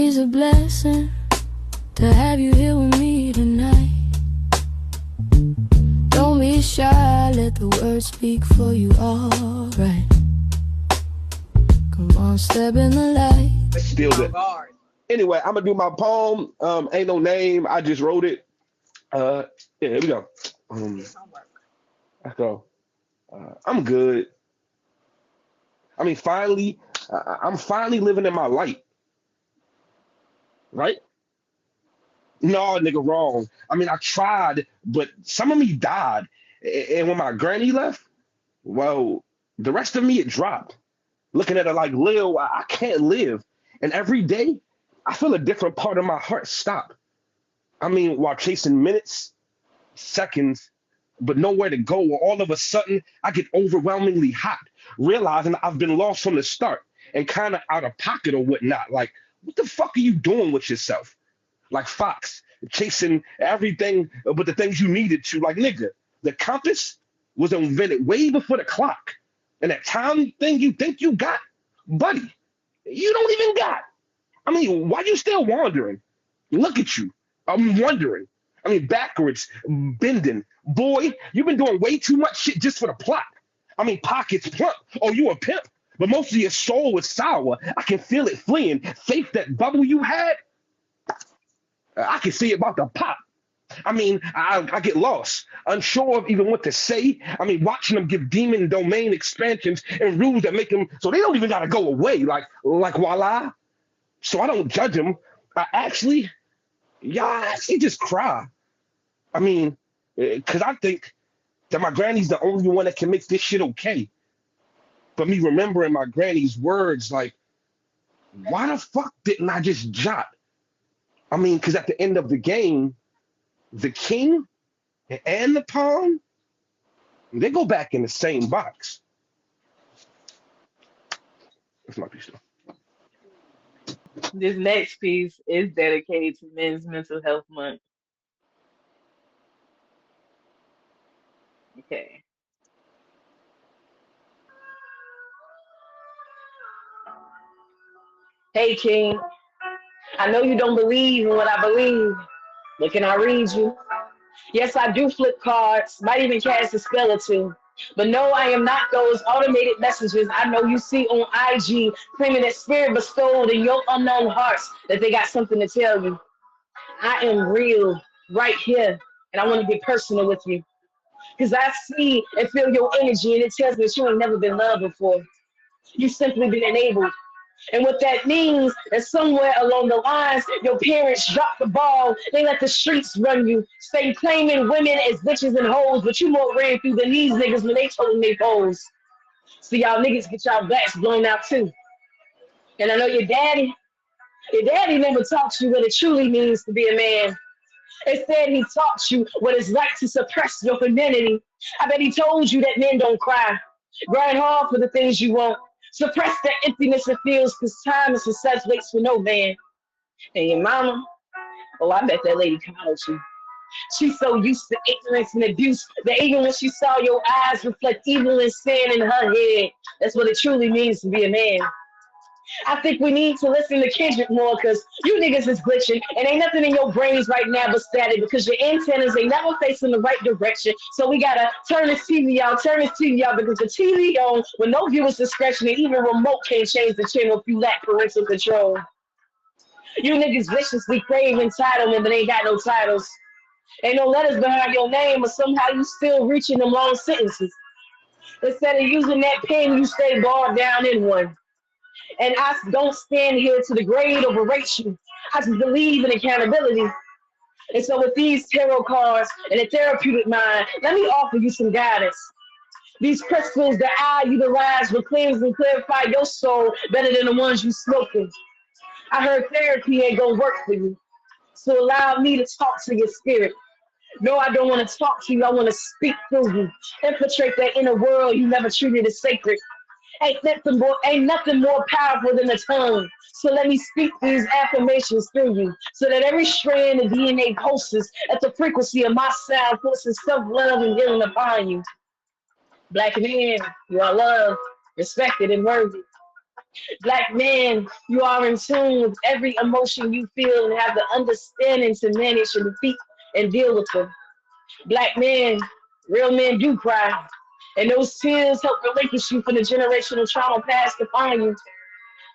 It's a blessing to have you here with me tonight. Don't be shy, let the words speak for you, alright. Come on, step in the light. Still good. Anyway, I'm gonna do my poem. Ain't no name. I just wrote it. Yeah, here we go. Let's go. I'm good. I mean, finally, I'm finally living in my light, right? No, nigga, wrong. I mean, I tried, but some of me died. And when my granny left, well, the rest of me, it dropped. Looking at her like, Lil, I can't live. And every day, I feel a different part of my heart stop. I mean, while chasing minutes, seconds, but nowhere to go, or all of a sudden, I get overwhelmingly hot, realizing I've been lost from the start and kind of out of pocket or whatnot. Like, what the fuck are you doing with yourself? Like Fox, chasing everything but the things you needed to. Like, nigga, the compass was invented way before the clock. And that time thing you think you got, buddy, you don't even got. I mean, why you still wandering? Look at you. I'm wondering. I mean, backwards, bending. Boy, you've been doing way too much shit just for the plot. I mean, pockets plump. Oh, you a pimp. But most of your soul is sour. I can feel it fleeing. Faith, that bubble you had, I can see it about to pop. I mean, I get lost, unsure of even what to say. I mean, watching them give demon domain expansions and rules that make them so they don't even gotta go away. Like voila. So I don't judge them. I actually just cry. I mean, because I think that my granny's the only one that can make this shit okay. But me remembering my granny's words, like, why the fuck didn't I just jot? I mean, because at the end of the game, the king and the pawn, they go back in the same box. That's my piece. This next piece is dedicated to Men's Mental Health Month. Okay. Hey, King, I know you don't believe in what I believe, but can I read you? Yes, I do flip cards, might even cast a spell or two. But no, I am not those automated messages I know you see on IG claiming that spirit bestowed in your unknown hearts that they got something to tell you. I am real right here, and I want to get personal with you. Because I see and feel your energy, and it tells me that you ain't never been loved before. You've simply been enabled. And what that means is somewhere along the lines, your parents dropped the ball. They let the streets run you. Stay claiming women as bitches and hoes, but you more ran through than these niggas when they told them they hoes. So y'all niggas get y'all backs blown out too. And I know your daddy never taught you what it truly means to be a man. Instead, he taught you what it's like to suppress your femininity. I bet he told you that men don't cry. Grind hard for the things you want. Suppress that emptiness it feels, because time and success waits for no man. And your mama, oh, I bet that lady coddled you. She's so used to ignorance and abuse that even when she saw your eyes reflect evil and sin in her head, that's what it truly means to be a man. I think we need to listen to Kendrick more, because you niggas is glitching and ain't nothing in your brains right now but static, because your antennas ain't never facing the right direction. So we gotta turn this TV out, because the TV on with no viewer's discretion, and even remote can't change the channel if you lack parental control. You niggas viciously crave entitlement but ain't got no titles. Ain't no letters behind your name, but somehow you still reaching them long sentences. Instead of using that pen, you stay bogged down in one. And I don't stand here to degrade or berate you. I just believe in accountability. And so with these tarot cards and a therapeutic mind, let me offer you some guidance. These crystals that I utilize will cleanse and clarify your soul better than the ones you smoking. I heard therapy ain't gonna work for you. So allow me to talk to your spirit. No, I don't want to talk to you. I want to speak through you. Infiltrate that inner world you never treated as sacred. Ain't nothing more powerful than the tongue. So let me speak these affirmations through you, so that every strand of DNA pulses at the frequency of my sound, forces self-love and healing upon you. Black man, you are loved, respected, and worthy. Black man, you are in tune with every emotion you feel and have the understanding to manage and defeat and deal with them. Black men, real men do cry. And those tears help relinquish you from the generational trauma past upon you.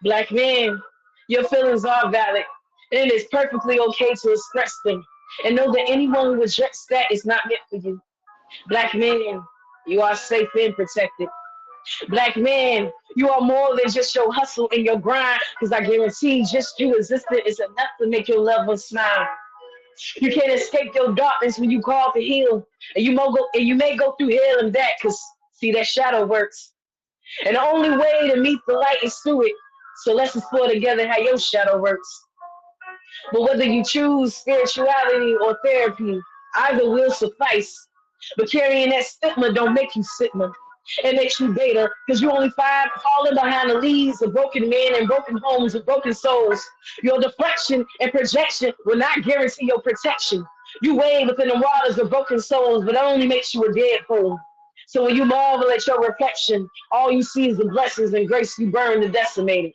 Black men, your feelings are valid. And it is perfectly okay to express them. And know that anyone who rejects that is not meant for you. Black men, you are safe and protected. Black man, you are more than just your hustle and your grind, because I guarantee just you existing is enough to make your loved ones smile. You can't escape your darkness when you call for heal, and you may go through hell and back, because see that shadow works, and the only way to meet the light is through it. So let's explore together how your shadow works. But whether you choose spirituality or therapy, either will suffice. But carrying that stigma don't make you stigma. It makes you beta, because you only find falling behind the leaves of broken men and broken homes with broken souls. Your deflection and projection will not guarantee your protection. You wade within the waters of broken souls, but it only makes you a dead fool. So when you marvel at your reflection, all you see is the blessings and grace you burn to decimate it.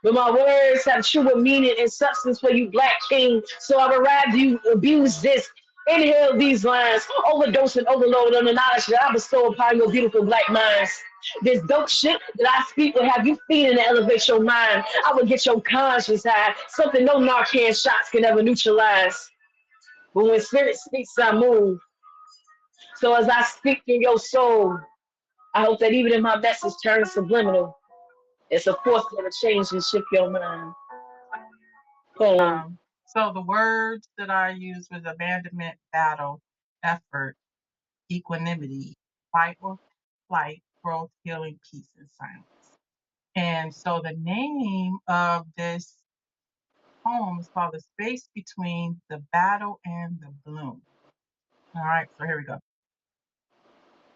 But my words have truer meaning and substance for you, Black King. So I would rather you abuse this, inhale these lines, overdose and overload on the knowledge that I bestow upon your beautiful black minds. This dope shit that I speak will have you feeding to elevate your mind. I will get your conscience high, something no Narcan shots can ever neutralize. But when spirit speaks, I move. So as I speak in your soul, I hope that even if my message turns subliminal, it's a force that'll change and shift your mind. Poem. So the words that I used was abandonment, battle, effort, equanimity, fight or flight, growth, healing, peace, and silence. And so the name of this poem is called The Space Between the Battle and the Bloom. All right, so here we go.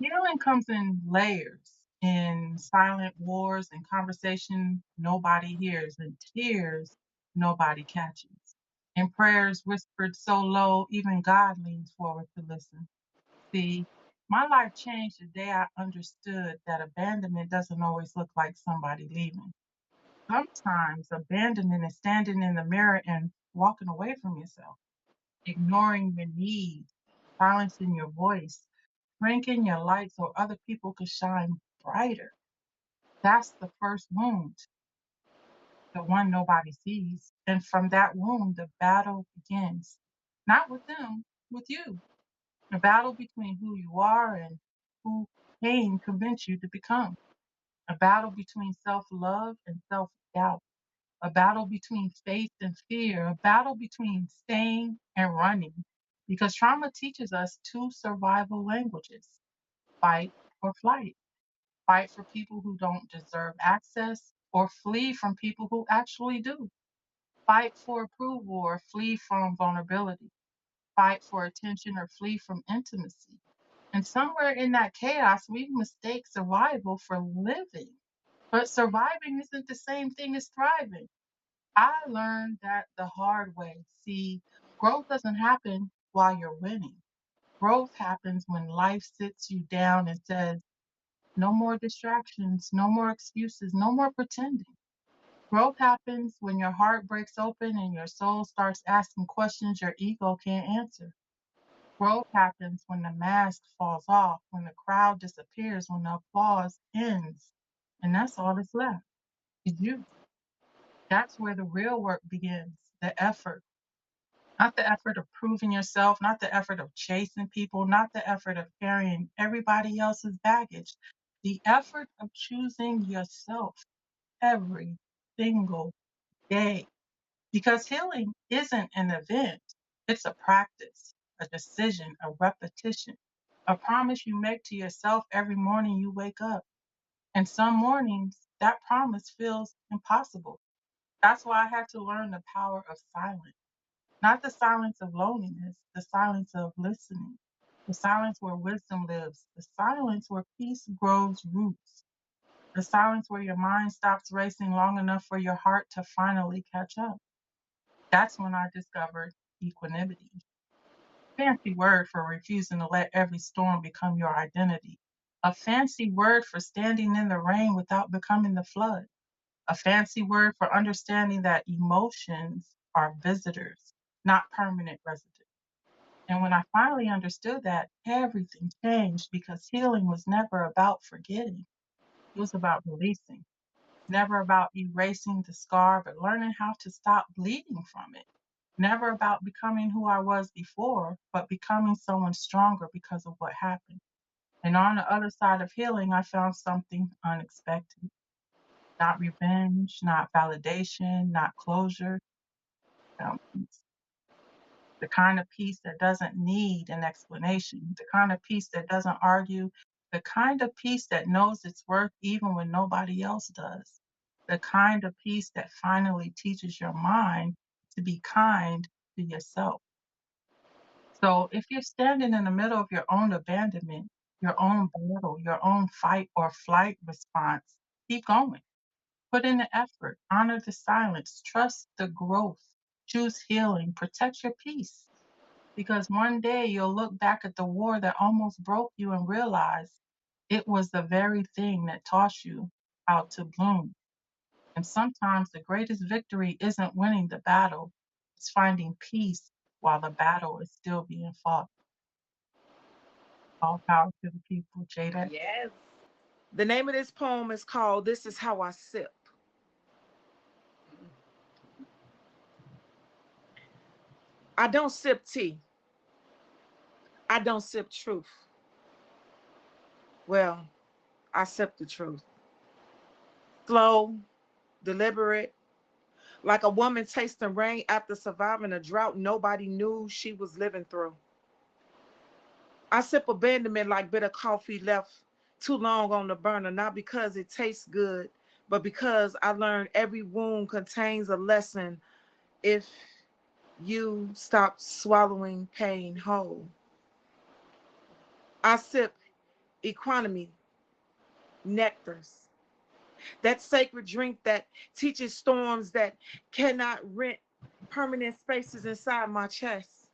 Healing comes in layers, in silent wars and conversation nobody hears, and tears nobody catches, in prayers whispered so low even God leans forward to listen. See, my life changed the day I understood that abandonment doesn't always look like somebody leaving. Sometimes abandonment is standing in the mirror and walking away from yourself, ignoring your needs, silencing your voice, shrinking your light so other people could shine brighter. That's the first wound, the one nobody sees. And from that wound, the battle begins. Not with them, with you. A battle between who you are and who pain convinced you to become. A battle between self love and self doubt. A battle between faith and fear. A battle between staying and running. Because trauma teaches us two survival languages: fight or flight. Fight for people who don't deserve access, or flee from people who actually do. Fight for approval or flee from vulnerability. Fight for attention or flee from intimacy. And somewhere in that chaos, we mistake survival for living. But surviving isn't the same thing as thriving. I learned that the hard way. See, growth doesn't happen while you're winning. Growth happens when life sits you down and says, no more distractions, no more excuses, no more pretending. Growth happens when your heart breaks open and your soul starts asking questions your ego can't answer. Growth happens when the mask falls off, when the crowd disappears, when the applause ends. And that's all that's left is you. That's where the real work begins, the effort. Not the effort of proving yourself, not the effort of chasing people, not the effort of carrying everybody else's baggage. The effort of choosing yourself every single day. Because healing isn't an event, it's a practice, a decision, a repetition, a promise you make to yourself every morning you wake up. And some mornings, that promise feels impossible. That's why I had to learn the power of silence. Not the silence of loneliness, the silence of listening, the silence where wisdom lives, the silence where peace grows roots, the silence where your mind stops racing long enough for your heart to finally catch up. That's when I discovered equanimity. Fancy word for refusing to let every storm become your identity. A fancy word for standing in the rain without becoming the flood. a fancy word for understanding that emotions are visitors, not permanent residents. And when I finally understood that, everything changed because healing was never about forgetting. It was about releasing, never about erasing the scar, but learning how to stop bleeding from it. Never about becoming who I was before, but becoming someone stronger because of what happened. And on the other side of healing, I found something unexpected. Not revenge, not validation, not closure. Peace. The kind of peace that doesn't need an explanation, the kind of peace that doesn't argue, the kind of peace that knows its worth even when nobody else does, the kind of peace that finally teaches your mind to be kind to yourself. So if you're standing in the middle of your own abandonment, your own battle, your own fight or flight response, keep going. Put in the effort, honor the silence, trust the growth, choose healing, protect your peace. Because one day you'll look back at the war that almost broke you and realize it was the very thing that taught you how to bloom. And sometimes the greatest victory isn't winning the battle, it's finding peace while the battle is still being fought. All power to the people, Jada. Yes. The name of this poem is called This Is How I Sip. I don't sip tea. I don't sip truth. Well, I sip the truth. Slow, deliberate, like a woman tasting rain after surviving a drought nobody knew she was living through. I sip abandonment like bitter coffee left too long on the burner, not because it tastes good, but because I learned every wound contains a lesson if you stop swallowing pain whole. I sip economy, nectars, that sacred drink that teaches storms that cannot rent permanent spaces inside my chest.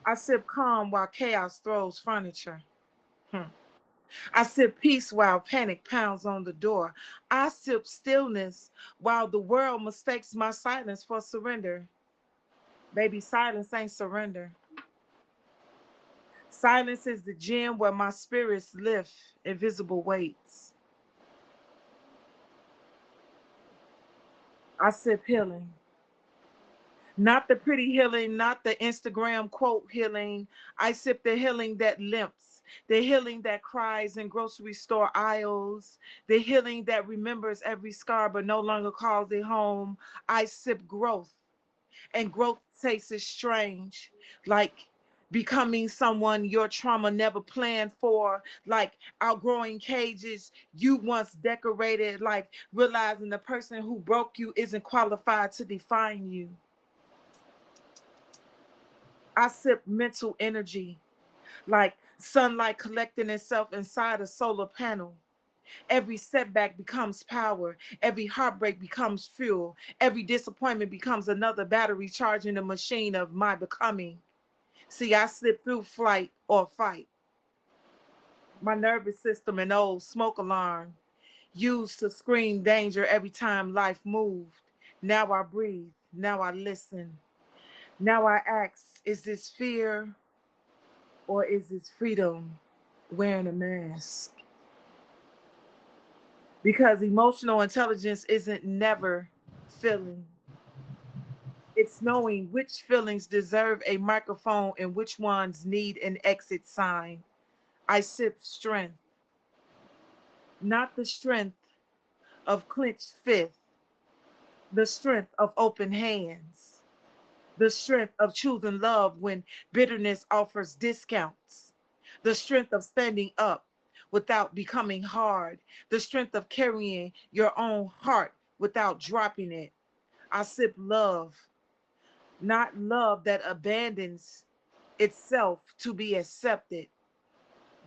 I sip calm while chaos throws furniture. Hmm. I sip peace while panic pounds on the door. I sip stillness while the world mistakes my silence for surrender. Baby, silence ain't surrender. Silence is the gym where my spirits lift invisible weights. I sip healing. Not the pretty healing, not the Instagram quote healing. I sip the healing that limps, the healing that cries in grocery store aisles, the healing that remembers every scar but no longer calls it home. I sip growth, and growth tastes strange, like becoming someone your trauma never planned for, like outgrowing cages you once decorated, like realizing the person who broke you isn't qualified to define you. I sip mental energy, like sunlight collecting itself inside a solar panel. Every setback becomes power. Every heartbreak becomes fuel. Every disappointment becomes another battery charging the machine of my becoming. See, I slip through flight or fight. My nervous system, an old smoke alarm, used to scream danger every time life moved. Now I breathe. Now I listen. Now I ask, is this fear or is this freedom wearing a mask? Because emotional intelligence isn't never feeling. It's knowing which feelings deserve a microphone and which ones need an exit sign. I sip strength, not the strength of clenched fist, the strength of open hands, the strength of choosing love when bitterness offers discounts, the strength of standing up without becoming hard, the strength of carrying your own heart without dropping it. I sip love, not love that abandons itself to be accepted,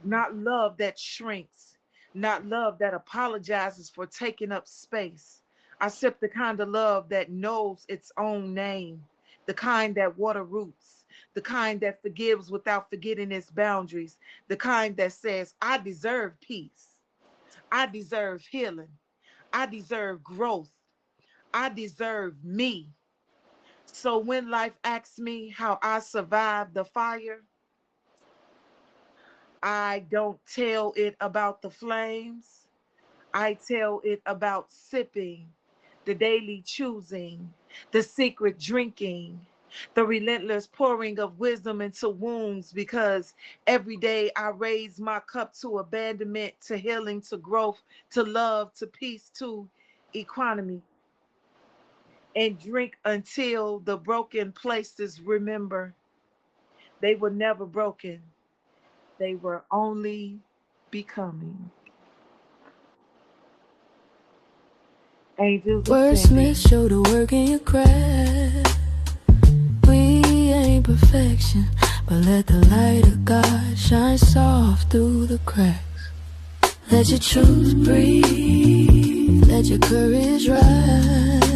not love that shrinks, not love that apologizes for taking up space. I sip the kind of love that knows its own name, the kind that water roots, the kind that forgives without forgetting its boundaries, the kind that says, I deserve peace, I deserve healing, I deserve growth. I deserve me. So when life asks me how I survived the fire, I don't tell it about the flames. I tell it about sipping, the daily choosing, the secret drinking, the relentless pouring of wisdom into wounds, because every day I raise my cup to abandonment, to healing, to growth, to love, to peace, to economy, and drink until the broken places remember they were never broken. They were only becoming. Angels Wordsmith, ascending. show the work in your craft. We ain't perfection, but let the light of God shine soft through the cracks. Let your truth breathe, let your courage rise.